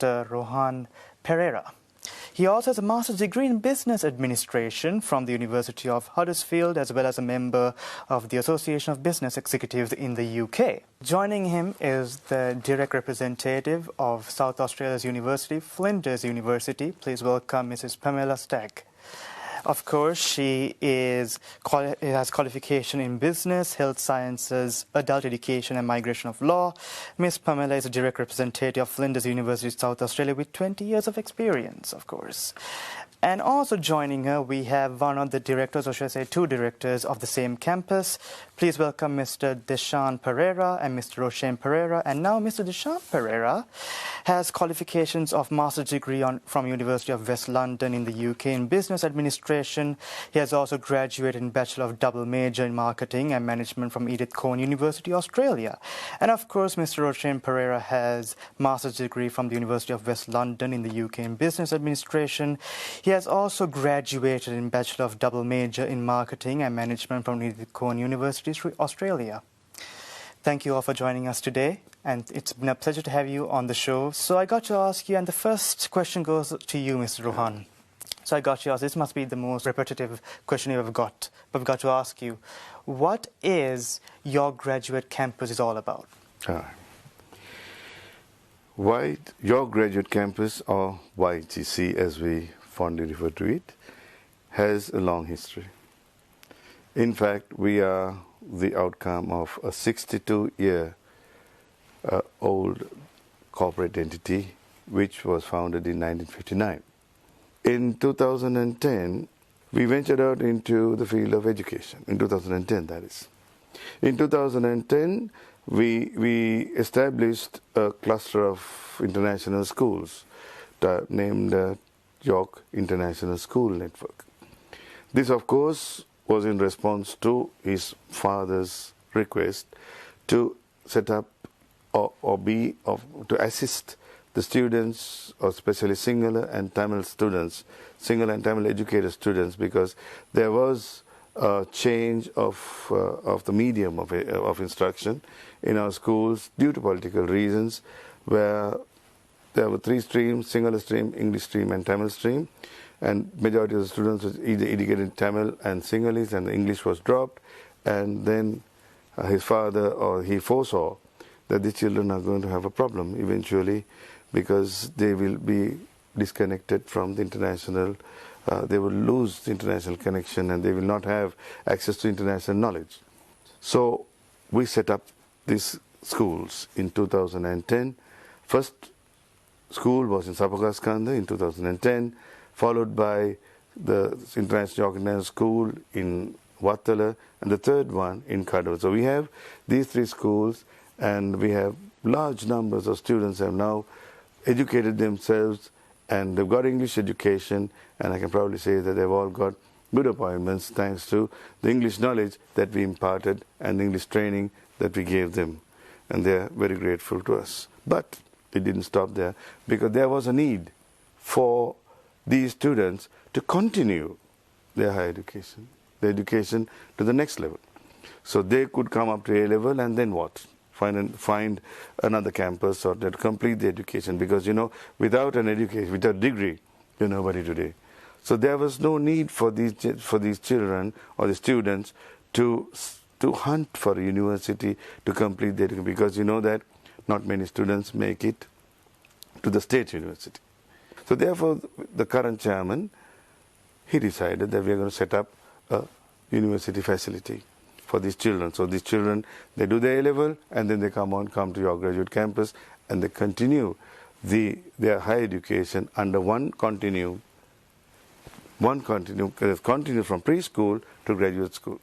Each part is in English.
Mr. Rohan Pereira. He also has a master's degree in business administration from the University of Huddersfield, as well as a member of the Association of Business Executives in the UK. Joining him is the direct representative of South Australia's university, Flinders University. Please welcome Mrs. Pamela Stagg. Of course, she has qualification in business, health sciences, adult education and migration of law. Ms. Pamela is a direct representative of Flinders University, South Australia, with 20 years of experience, of course. And also joining her, we have one of the directors, or should I say two directors of the same campus. Please welcome Mr. Deshan Pereira and Mr. Roshan Pereira. And now Mr. Deshan Pereira has qualifications of master's degree from University of West London in the UK in business administration. He has also graduated in Bachelor of Double Major in Marketing and Management from Edith Cowan University, Australia. And of course, Mr. Roshan Pereira has master's degree from the University of West London in the UK in business administration. He has also graduated in Bachelor of Double Major in Marketing and Management from Edith Cowan University, Australia. Thank you all for joining us today, and it's been a pleasure to have you on the show. So I got to ask you, and the first question goes to you, Mr. Rohan. So I got to ask, this must be the most repetitive question you've ever got, but I've got to ask you, what is your graduate campus is all about? Your graduate campus, or YGC as we fondly refer to it, has a long history. In fact, we are the outcome of a 62-year-old corporate entity which was founded in 1959. In 2010, we ventured out into the field of education, in 2010 that is. In 2010, we established a cluster of international schools named York International School Network. This, of course, was in response to his father's request to set up to assist the students, or especially Sinhala and Tamil students, Sinhala and Tamil educated students, because there was a change of the medium of instruction in our schools due to political reasons, where there were three streams: Sinhala stream, English stream and Tamil stream, and majority of the students was either educated in Tamil and Sinhalese, and the English was dropped. And then his father, or he foresaw that the children are going to have a problem eventually, because they will be disconnected from the international, they will lose the international connection, and they will not have access to international knowledge. So we set up these schools in 2010. First school was in Sapagaskanda in 2010, followed by the International York International School in Wattala, and the third one in Kadua. So we have these three schools, and we have large numbers of students have now educated themselves, and they've got English education, and I can proudly say that they've all got good appointments thanks to the English knowledge that we imparted and the English training that we gave them, and they're very grateful to us. But it didn't stop there, because there was a need for these students to continue their higher education, their education to the next level. So they could come up to A level, and then what? Find another campus, or to complete the education, because without an education, without a degree, you're nobody today. So there was no need for these children or the students to hunt for a university to complete their education, because you know that not many students make it to the state university. So therefore, the current chairman, he decided that we are going to set up a university facility for these children. So these children, they do their A-level, and then they come to your graduate campus, and they continue their higher education under one continuum from preschool to graduate school.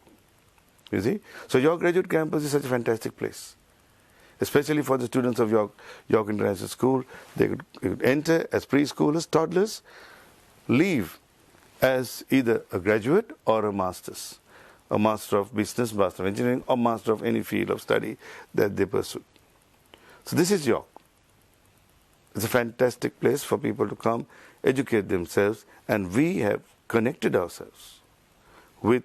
You see? So your graduate campus is such a fantastic place, especially for the students of York International School. They could enter as preschoolers, toddlers, leave as either a graduate or a master's. A master of business, master of engineering, or master of any field of study that they pursue. So this is York. It's a fantastic place for people to come, educate themselves, and we have connected ourselves with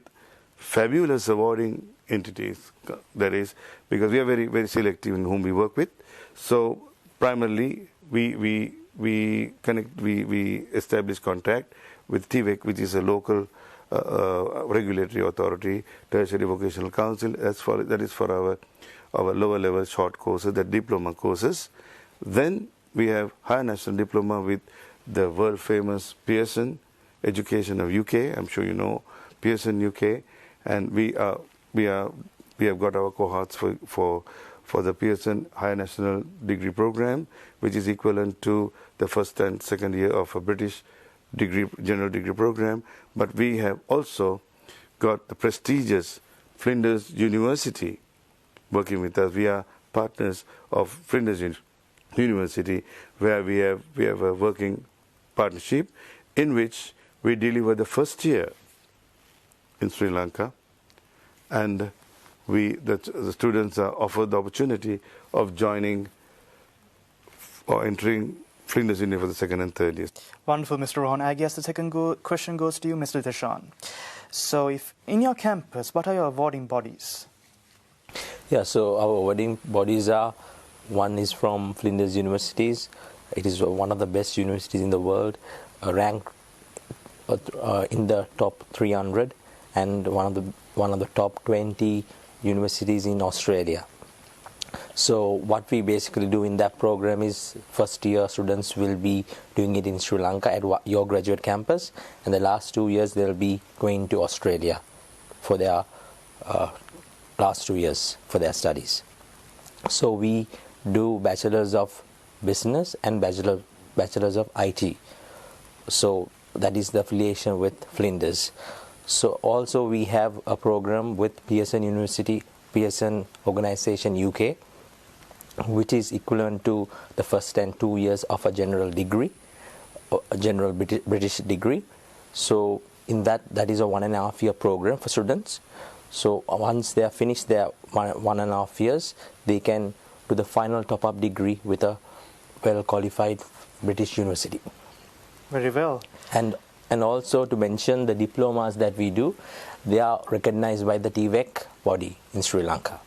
fabulous awarding entities. That is, because we are very, very selective in whom we work with. So primarily, we we establish contact with TVEC, which is a local regulatory authority, Tertiary Vocational Council. That is for our lower level short courses, the diploma courses. Then we have higher national diploma with the world famous Pearson Education of UK. I'm sure you know Pearson UK, and we have got our cohorts for the Pearson Higher National Degree Program, which is equivalent to the first and second year of a British general degree program. But we have also got the prestigious Flinders University working with us. We are partners of Flinders University, where we have a working partnership in which we deliver the first year in Sri Lanka, and the students are offered the opportunity of joining or entering Flinders Uni for the second and third years. Wonderful, Mr. Rohan. I guess the second question goes to you, Mr. Deshan. So if in your campus, what are your awarding bodies? Yeah, so our awarding bodies are, one is from Flinders Universities. It is one of the best universities in the world, ranked in the top 300, and one of the top 20 universities in Australia. So what we basically do in that program is, first year students will be doing it in Sri Lanka at your graduate campus, and the last 2 years they'll be going to Australia for their last 2 years for their studies. So we do Bachelors of Business and Bachelors of IT. So that is the affiliation with Flinders. So also we have a program with Pearson University, Pearson Organization UK, which is equivalent to the first and 2 years of a general degree, a general British degree. So in that is a 1.5 year program for students. So once they are finished their 1.5 years, they can do the final top-up degree with a well-qualified British university. Very well. And also to mention the diplomas that we do, they are recognized by the TVEC body in Sri Lanka.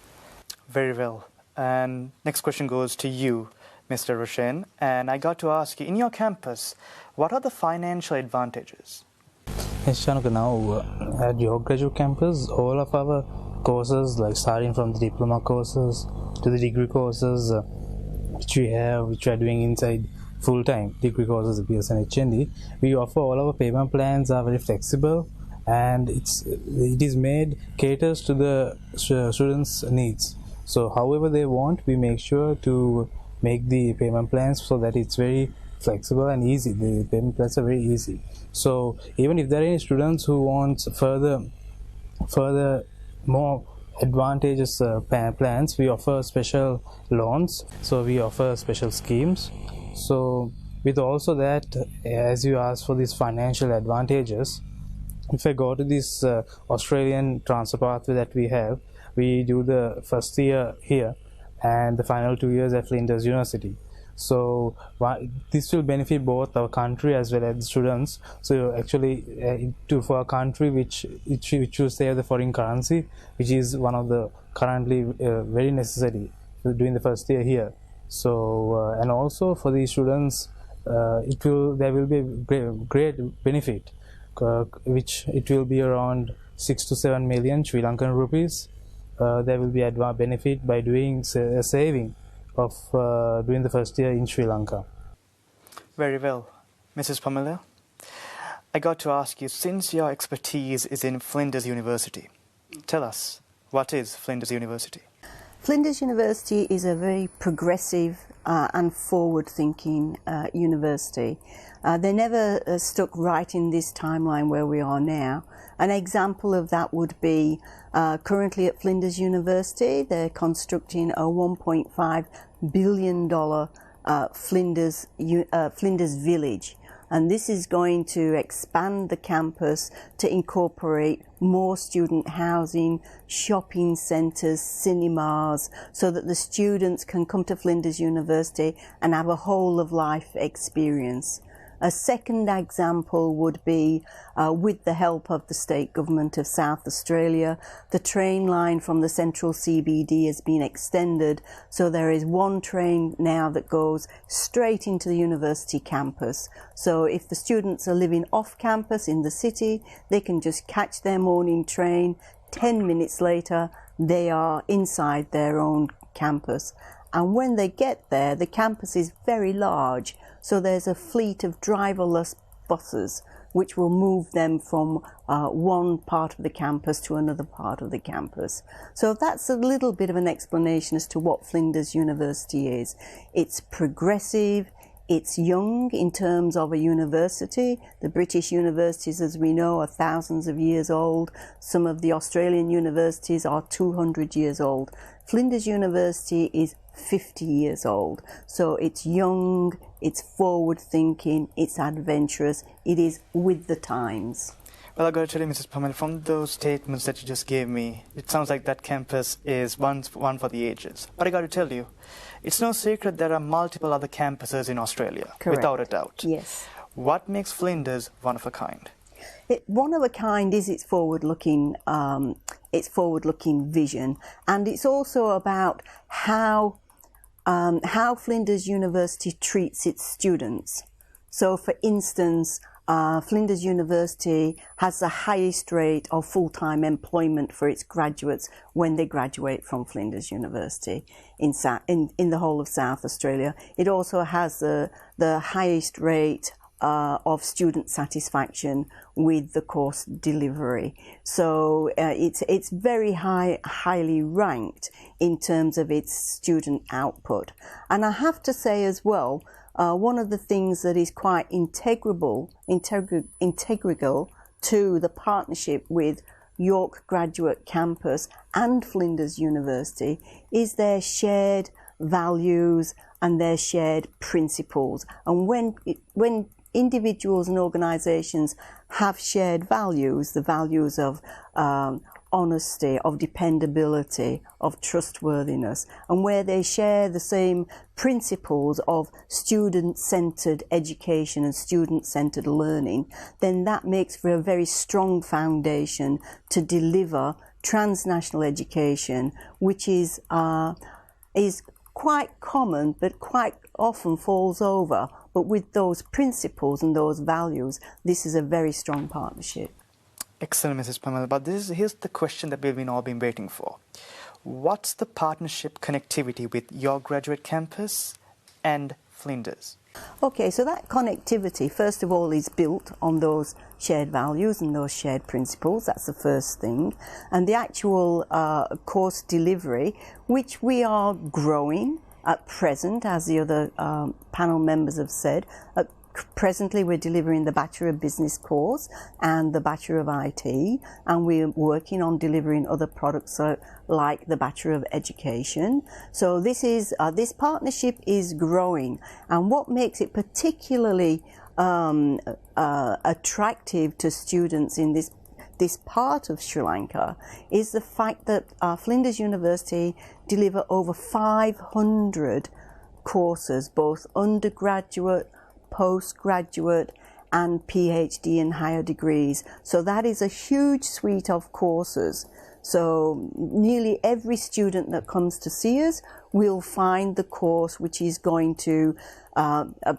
Very well. And next question goes to you, Mr. Roshan. And I got to ask you, in your campus, what are the financial advantages? Yes, Shanuka, now at your graduate campus, all of our courses, like starting from the diploma courses to the degree courses, which we are doing inside full-time degree courses at Pearson HND, we offer all our payment plans are very flexible, and it is made caters to the students' needs. So however they want, we make sure to make the payment plans so that it's very flexible and easy. The payment plans are very easy. So even if there are any students who want further more advantageous plans, we offer special loans. So we offer special schemes. So with also that, as you asked for these financial advantages, if I go to this Australian transfer pathway that we have, we do the first year here and the final 2 years at Flinders University. So this will benefit both our country as well as the students. So actually for a country which will save the foreign currency, which is one of the currently very necessary during the first year here. So and also for the students, there will be a great benefit, which it will be around 6 to 7 million Sri Lankan rupees. There will be a benefit by doing a saving of during the first year in Sri Lanka. Very well. Mrs. Pamela, I got to ask you, since your expertise is in Flinders University, tell us, what is Flinders University? Flinders University is a very progressive and forward-thinking university. They never stuck right in this timeline where we are now. An example of that would be currently at Flinders University, they're constructing a $1.5 billion Flinders Village. And this is going to expand the campus to incorporate more student housing, shopping centres, cinemas, so that the students can come to Flinders University and have a whole of life experience. A second example would be with the help of the state government of South Australia, the train line from the central CBD has been extended, so there is one train now that goes straight into the university campus. So if the students are living off campus in the city, they can just catch their morning train. 10 minutes later, they are inside their own campus. And when they get there, the campus is very large, so there's a fleet of driverless buses which will move them from one part of the campus to another part of the campus. So that's a little bit of an explanation as to what Flinders University is. It's progressive, it's young in terms of a university. The British universities, as we know, are thousands of years old. Some of the Australian universities are 200 years old. Flinders University is 50 years old. So it's young, it's forward-thinking, it's adventurous, it is with the times. Well, I've got to tell you, Mrs. Pamela, from those statements that you just gave me, it sounds like that campus is one for the ages. But I got to tell you, it's no secret there are multiple other campuses in Australia, Correct. without a doubt. Yes. What makes Flinders one of a kind? One of a kind is its forward-looking vision, and it's also about how Flinders University treats its students. So, for instance, Flinders University has the highest rate of full-time employment for its graduates when they graduate from Flinders University in the whole of South Australia. It also has the highest rate of student satisfaction with the course delivery. So it's very highly ranked in terms of its student output. And I have to say as well, one of the things that is quite integral to the partnership with York Graduate Campus and Flinders University is their shared values and their shared principles. And when individuals and organisations have shared values, the values of honesty, of dependability, of trustworthiness, and where they share the same principles of student-centred education and student-centred learning, then that makes for a very strong foundation to deliver transnational education, which is quite common but quite often falls over. But with those principles and those values, this is a very strong partnership. Excellent, Mrs. Pamela. But here's the question that we've all been waiting for. What's the partnership connectivity with your graduate campus and Flinders? Okay, so that connectivity, first of all, is built on those shared values and those shared principles. That's the first thing. And the actual course delivery, which we are growing at present, as the other panel members have said. Presently, we're delivering the Bachelor of Business course and the Bachelor of IT, and we're working on delivering other products like the Bachelor of Education. So this partnership is growing, and what makes it particularly attractive to students in this part of Sri Lanka is the fact that Flinders University deliver over 500 courses, both undergraduate, postgraduate and PhD and higher degrees. So that is a huge suite of courses. So nearly every student that comes to see us will find the course which is going to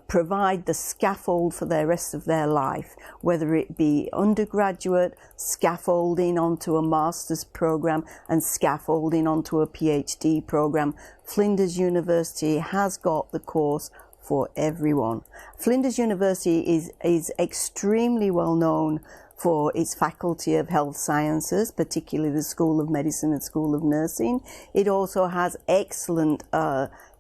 provide the scaffold for the rest of their life, whether it be undergraduate, scaffolding onto a master's program and scaffolding onto a PhD program. Flinders University has got the course for everyone. Flinders University is extremely well known for its Faculty of Health Sciences, particularly the School of Medicine and School of Nursing. It also has excellent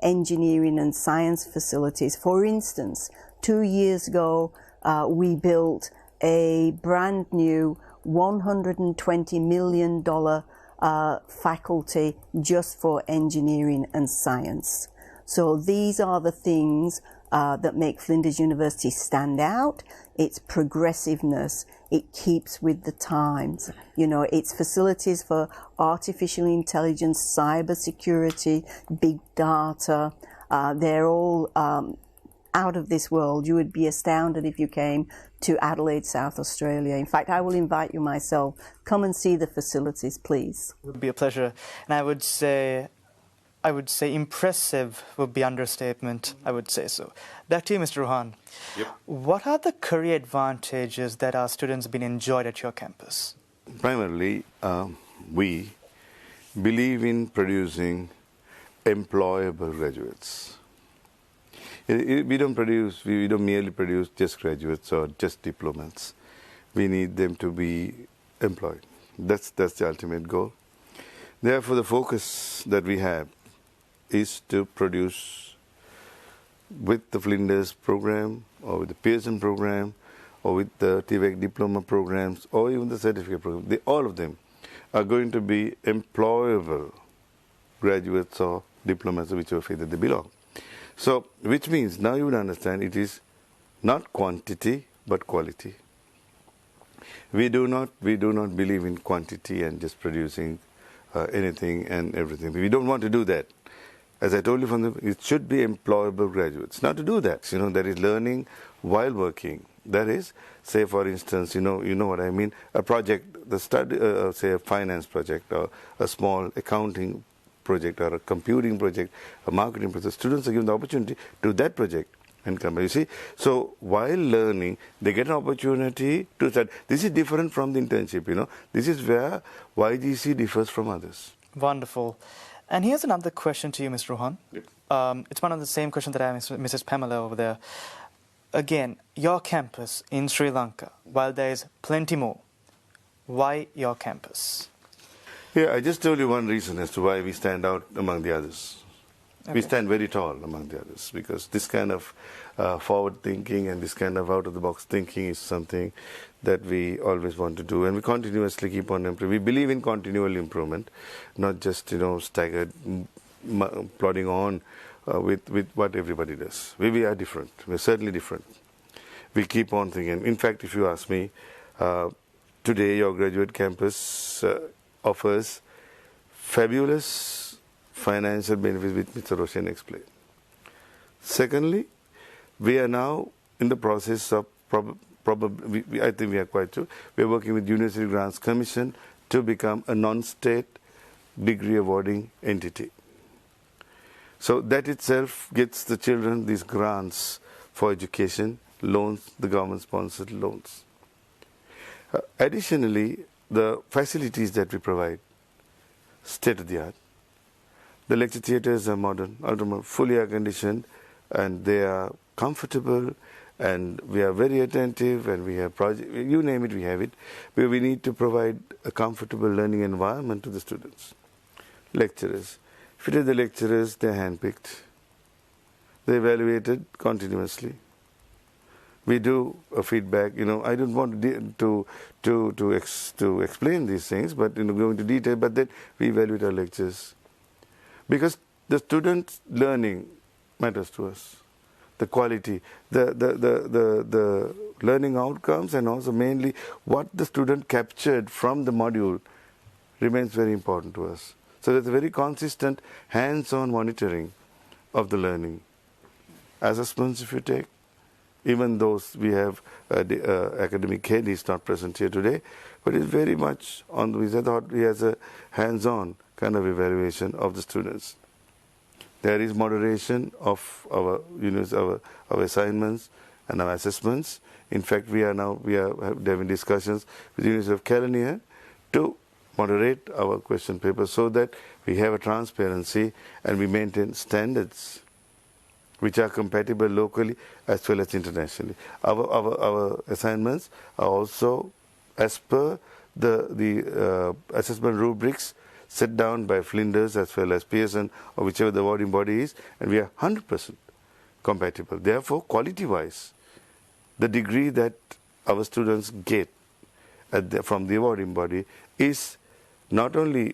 engineering and science facilities. For instance, 2 years ago, we built a brand new $120 million faculty just for engineering and science. So these are the things that make Flinders University stand out. Its progressiveness, it keeps with the times. You know, its facilities for artificial intelligence, cyber security, big data, they're all out of this world. You would be astounded if you came to Adelaide, South Australia. In fact, I will invite you myself. Come and see the facilities, please. It would be a pleasure. And I would say impressive would be understatement. I would say so. Back to you, Mr. Rohan. Yep. What are the career advantages that our students been enjoyed at your campus? Primarily, we believe in producing employable graduates. We don't merely produce just graduates or just diplomas. We need them to be employed. That's the ultimate goal. Therefore, the focus that we have is to produce, with the Flinders program or with the Pearson program or with the TVEC diploma programs or even the certificate program, all of them are going to be employable graduates or diplomas, whichever field that they belong. So, which means now you would understand it is not quantity but quality. We do not believe in quantity and just producing anything and everything. We don't want to do that. As I told you it should be employable graduates. Now to do that, there is learning while working. That is, say for instance, you know what I mean, a project, say a finance project or a small accounting project or a computing project, a marketing project. Students are given the opportunity to do that project and come back. You see, so while learning, they get an opportunity to start. This is different from the internship, This is where YGC differs from others. Wonderful. And here's another question to you, Mr. Rohan. Yep. It's one of the same questions that I asked Mrs. Pamela over there. Again, your campus in Sri Lanka, while there is plenty more, why your campus? Yeah, I just told you one reason as to why we stand out among the others. Okay. We stand very tall among the others because this kind of forward thinking and this kind of out-of-the-box thinking is something that we always want to do, and we continuously keep on improving. We believe in continual improvement, not just staggered, plodding on with what everybody does. We are different. We're certainly different. We keep on thinking. In fact, if you ask me, today your graduate campus offers fabulous financial benefits, which Mr. Roshan explained. Secondly, we are now in the process of I think we are quite true. We are working with University Grants Commission to become a non-state degree awarding entity. So that itself gets the children these grants for education, loans, the government-sponsored loans. Additionally, the facilities that we provide, state-of-the-art. The lecture theatres are modern, fully air-conditioned, and they are comfortable, and we are very attentive, and we have projects, you name it, we have it, where we need to provide a comfortable learning environment to the students. Lecturers. If you take the lecturers, they are handpicked. They are evaluated continuously. We do a feedback. I don't want to explain these things, but go into detail. But then we evaluate our lectures because the students' learning matters to us. The quality, the learning outcomes, and also mainly what the student captured from the module remains very important to us. So there's a very consistent hands-on monitoring of the learning. Assessments, if you take, even those we have the academic head, he's not present here today, but he's very much on the thought he has a hands-on kind of evaluation of the students. There is moderation of our assignments and our assessments. In fact, we are having discussions with the University of California to moderate our question papers so that we have a transparency and we maintain standards which are compatible locally as well as internationally. Our assignments are also as per the assessment rubrics set down by Flinders as well as Pearson or whichever the awarding body is, and we are 100% compatible. Therefore, quality-wise, the degree that our students get from the awarding body is not only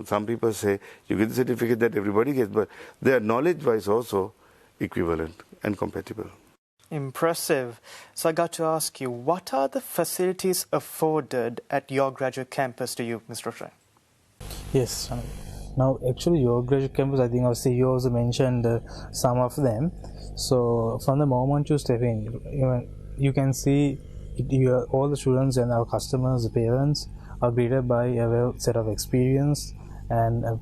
some people say you get the certificate that everybody gets, but they are knowledge-wise also equivalent and compatible. Impressive. So I got to ask you, what are the facilities afforded at your graduate campus to you, Mr. Rohan? Yes, Now, actually, your graduate campus, I think our CEO also mentioned some of them. So, from the moment you step in, you can see all the students and our customers, the parents, are greeted by a well set of experience and a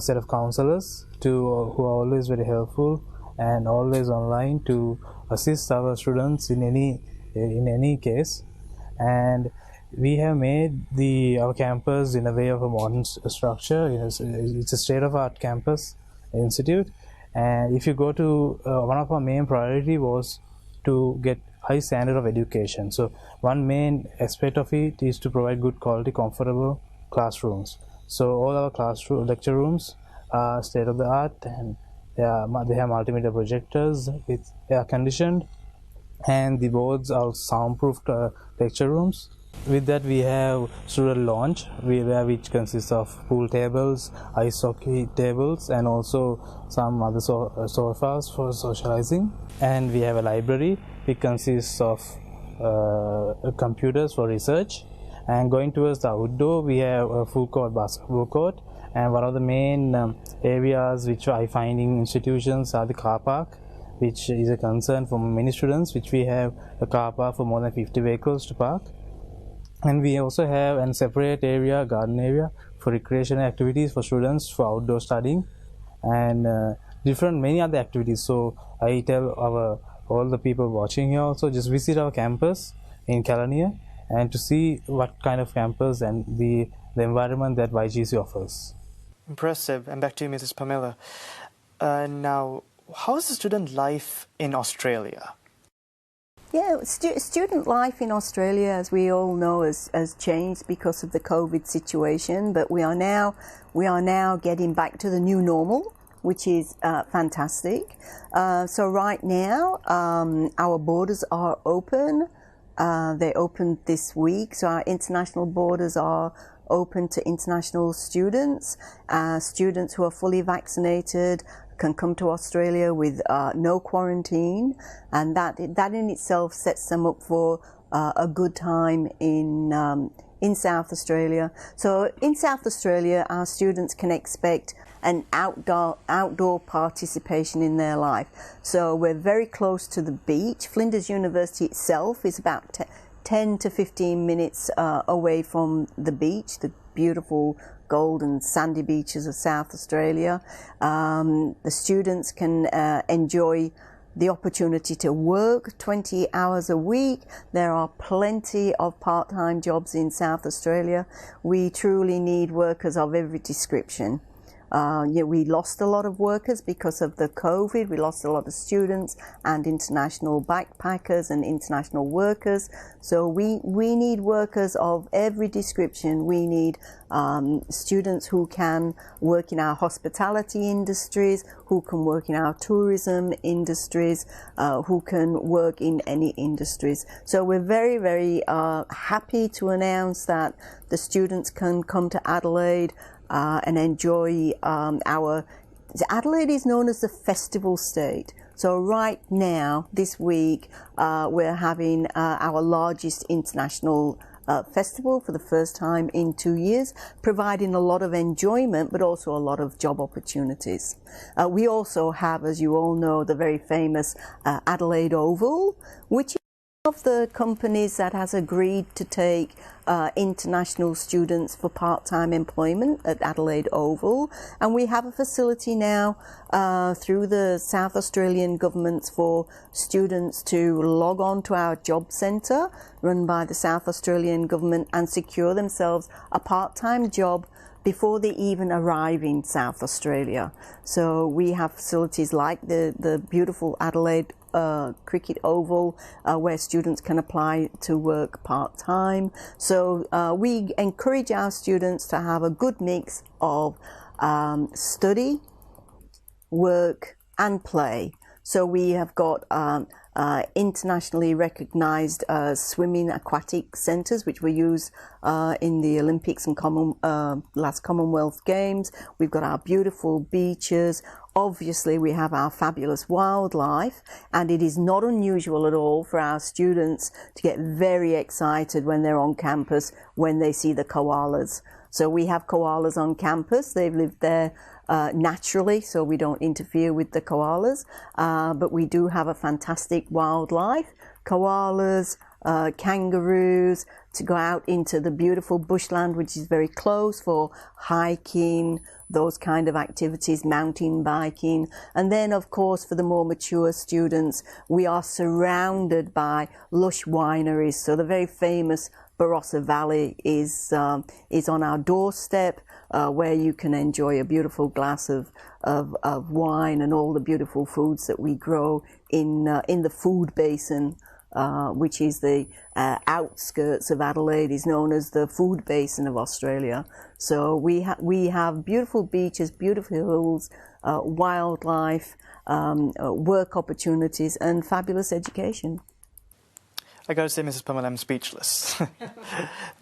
set of counselors who are always very helpful and always online to assist our students in any case. And we have made our campus in a way of a modern structure. It's a state-of-art campus institute, and if you go to one of our main priority was to get high standard of education. So one main aspect of it is to provide good quality, comfortable classrooms. So all our lecture rooms are state-of-the-art, and they have multimedia projectors with air conditioned, and the boards are soundproofed lecture rooms. With that, we have student lounge, which consists of pool tables, ice hockey tables, and also some other sofas for socializing. And we have a library, which consists of computers for research. And going towards the outdoor, we have a full court basketball court. And one of the main areas which I find in institutions are the car park, which is a concern for many students, which we have a car park for more than 50 vehicles to park. And we also have a separate area, garden area, for recreational activities for students for outdoor studying, and many other activities. So I tell all the people watching here also, just visit our campus in Kelaniya and to see what kind of campus and the environment that YGC offers. Impressive. And back to you, Mrs. Pamela. Now, how is the student life in Australia? Yeah, student life in Australia, as we all know, has changed because of the COVID situation. But we are now getting back to the new normal, which is fantastic. So right now, our borders are open. They opened this week, so our international borders are open to international students. Students who are fully vaccinated can come to Australia with no quarantine, and that in itself sets them up for a good time in South Australia. So in South Australia, our students can expect an outdoor participation in their life. So we're very close to the beach. Flinders University itself is about 10 to 15 minutes away from the beach, the beautiful golden sandy beaches of South Australia. The students can enjoy the opportunity to work 20 hours a week. There are plenty of part-time jobs in South Australia. We truly need workers of every description. We lost a lot of workers because of the COVID. We lost a lot of students and international backpackers and international workers. So we need workers of every description. We need students who can work in our hospitality industries, who can work in our tourism industries, who can work in any industries. So we're very, very happy to announce that the students can come to Adelaide and enjoy Adelaide is known as the festival state. So right now, this week, we're having our largest international festival for the first time in 2 years, providing a lot of enjoyment, but also a lot of job opportunities. We also have, as you all know, the very famous Adelaide Oval, which is one of the companies that has agreed to take international students for part-time employment at Adelaide Oval, and we have a facility now through the South Australian government for students to log on to our job centre run by the South Australian government and secure themselves a part-time job before they even arrive in South Australia. So we have facilities like the beautiful Adelaide Cricket Oval where students can apply to work part-time. So we encourage our students to have a good mix of study, work and play. So we have got internationally recognized swimming aquatic centres which were used in the Olympics and last Commonwealth Games. We've got our beautiful beaches. Obviously we have our fabulous wildlife, and it is not unusual at all for our students to get very excited when they're on campus when they see the koalas. So we have koalas on campus. They've lived there naturally, so we don't interfere with the koalas. But we do have a fantastic wildlife. Koalas, kangaroos, to go out into the beautiful bushland, which is very close for hiking, those kind of activities, mountain biking. And then, of course, for the more mature students, we are surrounded by lush wineries. So the very famous Barossa Valley is on our doorstep, where you can enjoy a beautiful glass of wine and all the beautiful foods that we grow in the food basin, which is the outskirts of Adelaide, is known as the food basin of Australia. So we have beautiful beaches, beautiful hills, wildlife, work opportunities, and fabulous education. I gotta say, Mrs. Pamela, I'm speechless.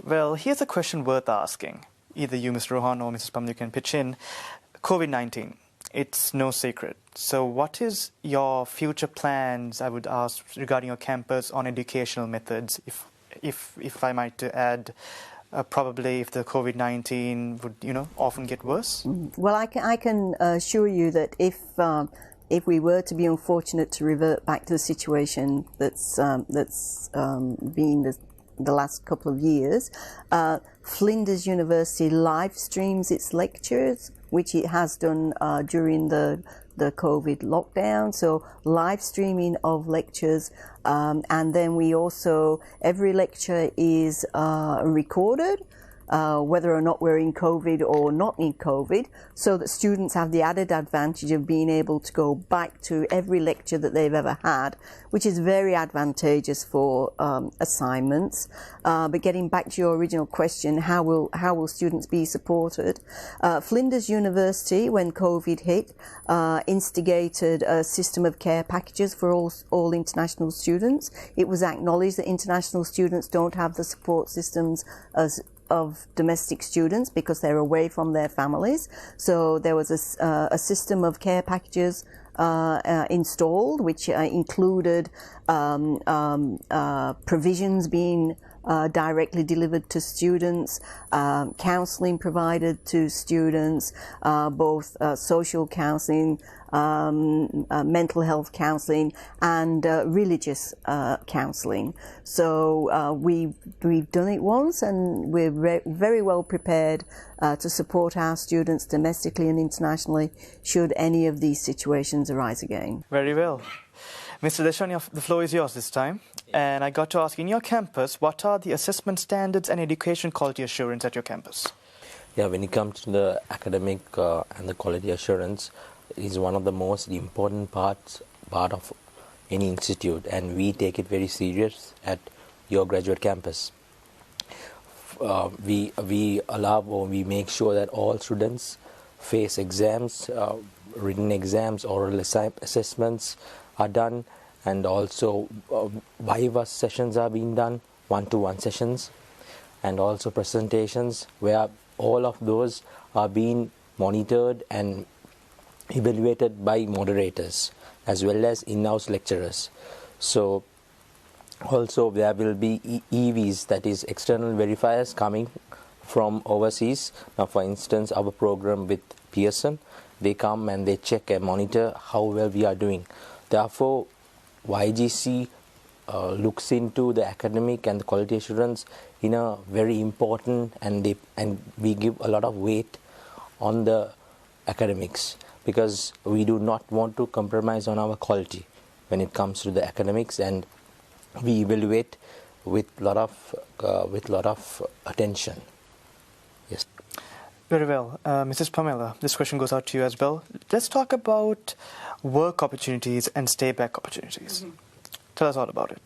Well, here's a question worth asking. Either you, Mr. Rohan, or Mrs. Pamela, you can pitch in. COVID-19, it's no secret. So what is your future plans, I would ask, regarding your campus on educational methods, if I might to add, probably if the COVID-19 would, often get worse? Well, I can assure you that if we were to be unfortunate to revert back to the situation that's been the last couple of years, Flinders University live streams its lectures, which it has done during the COVID lockdown. So live streaming of lectures, and then we also, every lecture is recorded, whether or not we're in COVID or not in COVID, so that students have the added advantage of being able to go back to every lecture that they've ever had, which is very advantageous for assignments. But getting back to your original question, how will students be supported? Flinders University, when COVID hit, instigated a system of care packages for all international students. It was acknowledged that international students don't have the support systems of domestic students because they're away from their families. So there was a system of care packages installed, which included provisions being directly delivered to students, counselling provided to students, both social counselling, mental health counselling, and religious counselling. So we've done it once, and we're very well prepared to support our students domestically and internationally should any of these situations arise again. Very well. Mr. Deshani, the floor is yours this time. And I got to ask, in your campus, what are the assessment standards and education quality assurance at your campus? Yeah, when it comes to the academic and the quality assurance, it is one of the most important part of any institute, and we take it very serious at your graduate campus. We make sure that all students face exams, written exams, oral assessments are done, and also Viva sessions are being done, one-to-one sessions, and also presentations where all of those are being monitored and evaluated by moderators as well as in-house lecturers. So also there will be EVs, that is external verifiers, coming from overseas. Now, for instance, our program with Pearson, they come and they check and monitor how well we are doing. Therefore, YGC looks into the academic and the quality assurance in a very important, and we give a lot of weight on the academics, because we do not want to compromise on our quality when it comes to the academics, and we evaluate with lot of attention. Yes. Very well. Mrs. Pamela, this question goes out to you as well. Let's talk about work opportunities and stay back opportunities. Mm-hmm. Tell us all about it.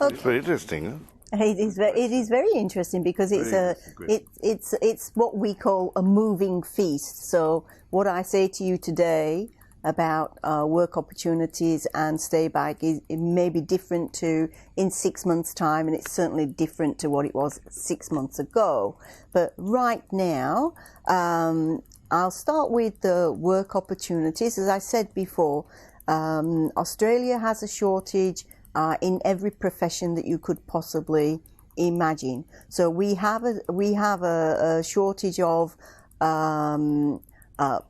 Okay. It's very interesting, huh? It is very interesting because it's what we call a moving feast. So what I say to you today about work opportunities and stay back it may be different to in 6 months' time, and it's certainly different to what it was 6 months ago. But right now, I'll start with the work opportunities. As I said before, Australia has a shortage in every profession that you could possibly imagine. So we have a shortage of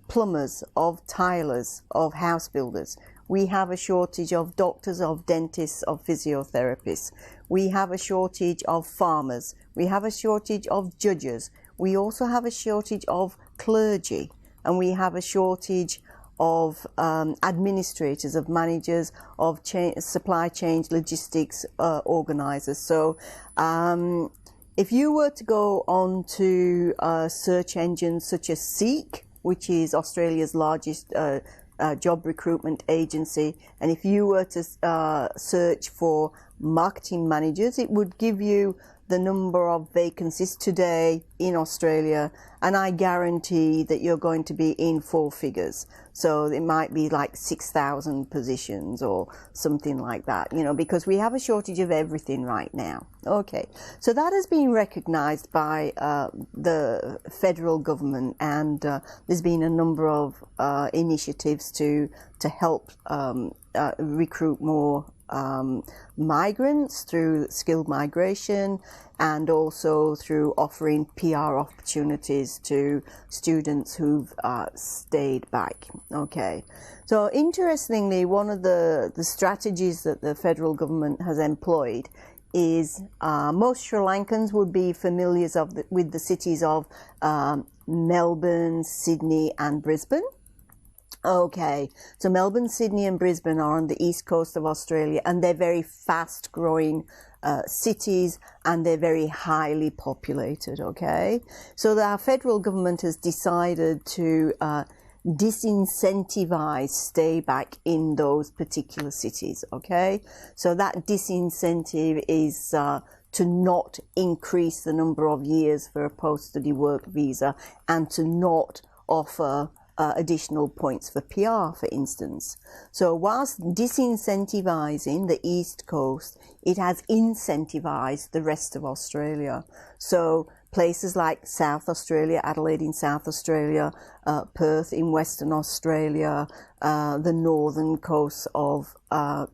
plumbers, of tilers, of house builders. We have a shortage of doctors, of dentists, of physiotherapists. We have a shortage of farmers. We have a shortage of judges. We also have a shortage of clergy, and we have a shortage of administrators, of managers, of supply chain logistics organizers. So if you were to go on to search engines such as Seek, which is Australia's largest job recruitment agency, and if you were to search for marketing managers, it would give you the number of vacancies today in Australia, and I guarantee that you're going to be in 4 figures. So it might be like 6,000 positions or something like that, you know, because we have a shortage of everything right now. Okay, so that has been recognised by the federal government, and there's been a number of initiatives to help recruit more migrants through skilled migration, and also through offering PR opportunities to students who've stayed back. Okay, so interestingly, one of the strategies that the federal government has employed is most Sri Lankans would be familiar with the cities of Melbourne, Sydney and Brisbane. Okay, so Melbourne, Sydney and Brisbane are on the east coast of Australia, and they're very fast growing cities, and they're very highly populated. Okay, so our federal government has decided to disincentivize stay back in those particular cities. Okay, so that disincentive is to not increase the number of years for a post-study work visa, and to not offer additional points for PR, for instance. So whilst disincentivizing the East Coast, it has incentivized the rest of Australia. So places like South Australia, Adelaide in South Australia, Perth in Western Australia, the northern coast of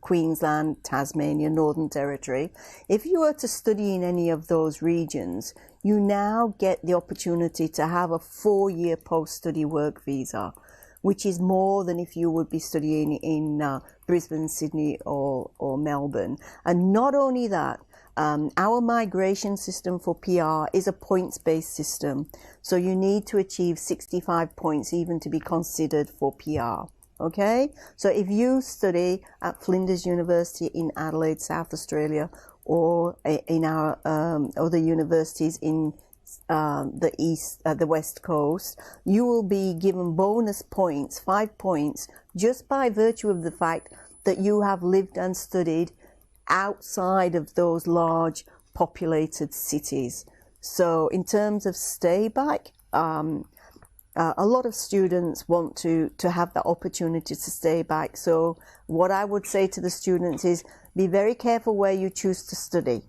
Queensland, Tasmania, Northern Territory. If you were to study in any of those regions, you now get the opportunity to have a 4-year post-study work visa, which is more than if you would be studying in Brisbane, Sydney or Melbourne. And not only that, our migration system for PR is a points-based system. So you need to achieve 65 points even to be considered for PR. Okay? So if you study at Flinders University in Adelaide, South Australia, or in our other universities in the West Coast, you will be given bonus points, 5 points, just by virtue of the fact that you have lived and studied outside of those large populated cities. So in terms of stay back, a lot of students want to have the opportunity to stay back. So what I would say to the students is, be very careful where you choose to study,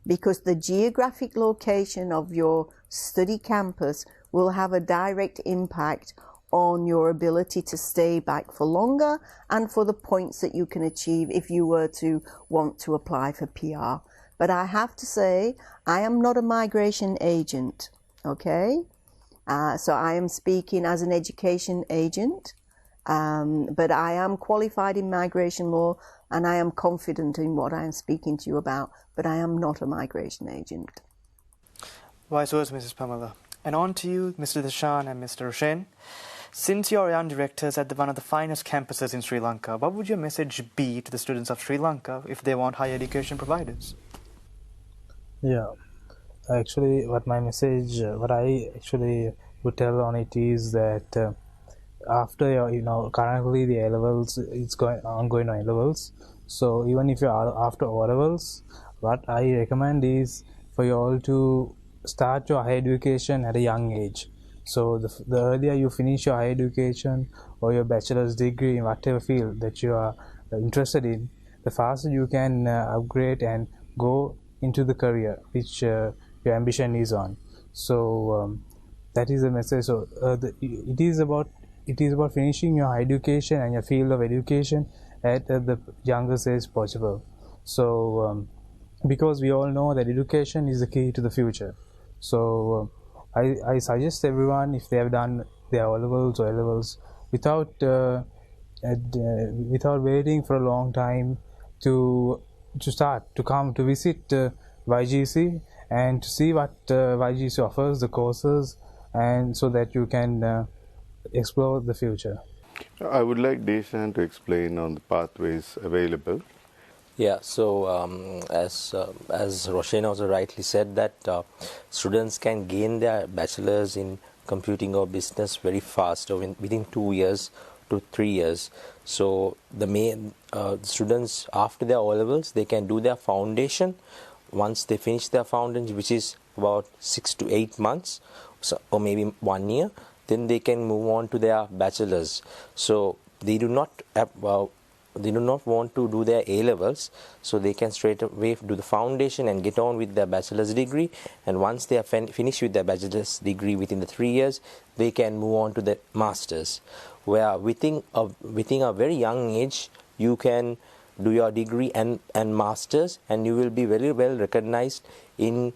because the geographic location of your study campus will have a direct impact on your ability to stay back for longer, and for the points that you can achieve if you were to want to apply for PR. But I have to say, I am not a migration agent, okay? So I am speaking as an education agent, but I am qualified in migration law, and I am confident in what I am speaking to you about, but I am not a migration agent. Wise words, Mrs. Pamela. And on to you, Mr. Dashan and Mr. Roshan. Since you're young directors at one of the finest campuses in Sri Lanka, what would your message be to the students of Sri Lanka if they want higher education providers? Yeah, actually what I actually would tell on it is that after your, currently the A-levels, it's ongoing on A-levels. So even if you're after O-levels, what I recommend is for you all to start your higher education at a young age. So the earlier you finish your higher education or your bachelor's degree in whatever field that you are interested in, the faster you can upgrade and go into the career which your ambition is on. So that is the message. So it is about finishing your education and your field of education at the youngest age possible. So because we all know that education is the key to the future. So I suggest everyone, if they have done their O-levels or A-levels, without waiting for a long time, to come to visit YGC and to see what YGC offers, the courses, and so that you can explore the future. I would like Deshan to explain on the pathways available. Yeah, so as Roshan also rightly said, that students can gain their bachelor's in computing or business very fast, or within 2 years to 3 years. So the main students, after their O-levels, they can do their foundation. Once they finish their foundation, which is about 6 to 8 months, or maybe 1 year, then they can move on to their bachelor's. So they do not want to do their A-levels, so they can straight away do the foundation and get on with their bachelor's degree. And once they are finished with their bachelor's degree within the 3 years, they can move on to the master's, where within a very young age you can do your degree and master's, and you will be very well recognized in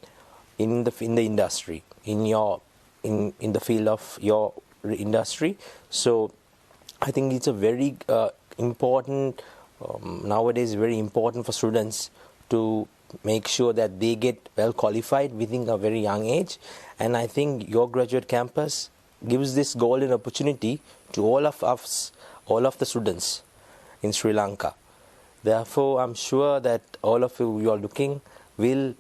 the industry, in the field of your industry. So I think it's a very important, nowadays very important for students to make sure that they get well qualified within a very young age. And I think your graduate campus gives this golden opportunity to all of us, all of the students in Sri Lanka. Therefore, I'm sure that all of you are looking will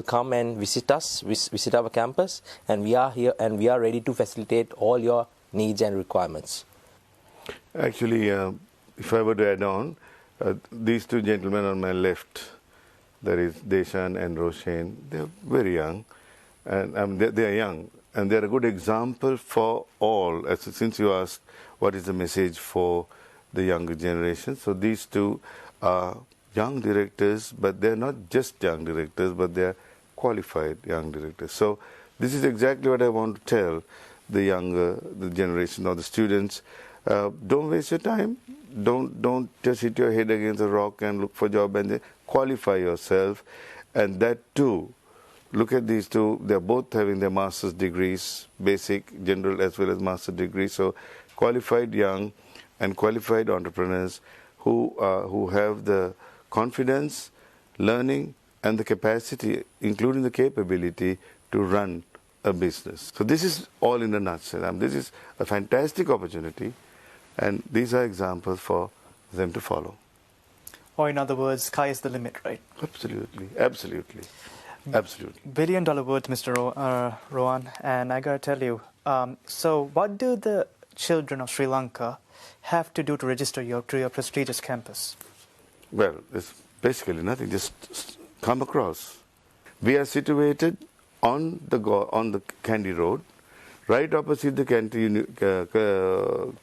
come and visit us, visit our campus, and we are here and we are ready to facilitate all your needs and requirements. Actually, if I were to add on, these two gentlemen on my left, that is Deshan and Roshan, they're very young, and they are young, and they're a good example for all. Since you asked what is the message for the younger generation, so these two are young directors, but they're not just young directors, but they're qualified young directors. So this is exactly what I want to tell the generation or the students. Don't waste your time. Don't just hit your head against a rock and look for a job, and then qualify yourself. And that too, look at these two. They're both having their master's degrees, basic, general, as well as master's degrees. So qualified young and qualified entrepreneurs who have the confidence, learning, and the capacity, including the capability to run a business. So this is all in a nutshell. This is a fantastic opportunity, and these are examples for them to follow. Or in other words, sky is the limit, right? Absolutely, absolutely, absolutely. Billion-dollar words, Mr. Rohan, and I gotta tell you, so what do the children of Sri Lanka have to do to register to your prestigious campus? Well, it's basically nothing. Just come across. We are situated on the Kandy Road, right opposite the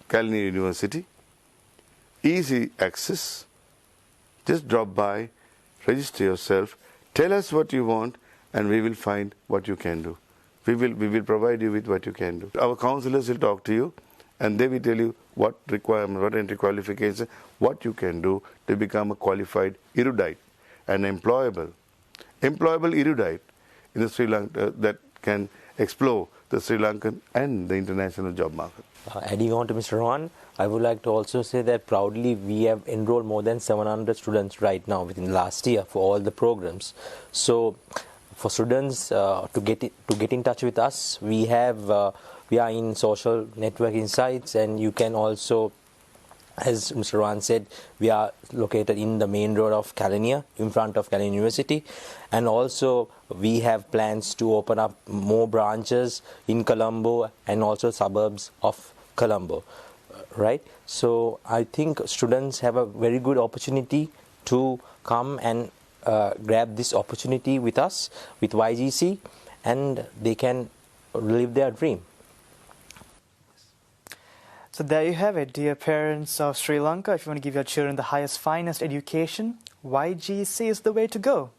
Kalini University. Easy access. Just drop by, register yourself, tell us what you want, and we will find what you can do. We will provide you with what you can do. Our counselors will talk to you, and they will tell you what requirement, what entry qualification, what you can do to become a qualified erudite, an employable erudite in the Sri Lanka that can explore the Sri Lankan and the international job market. Adding on to Mr. Rohan, I would like to also say that proudly we have enrolled more than 700 students right now within the last year for all the programs. So for students to get in touch with us, we are in social networking sites, and you can also, as Mr. Rohan said, we are located in the main road of Kalaniya, in front of Kalaniya University, and also we have plans to open up more branches in Colombo and also suburbs of Colombo, right? So I think students have a very good opportunity to come and grab this opportunity with us, with YGC, and they can live their dream. So there you have it, dear parents of Sri Lanka. If you want to give your children the highest, finest education, YGC is the way to go.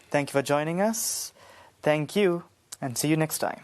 Thank you for joining us. Thank you, and see you next time.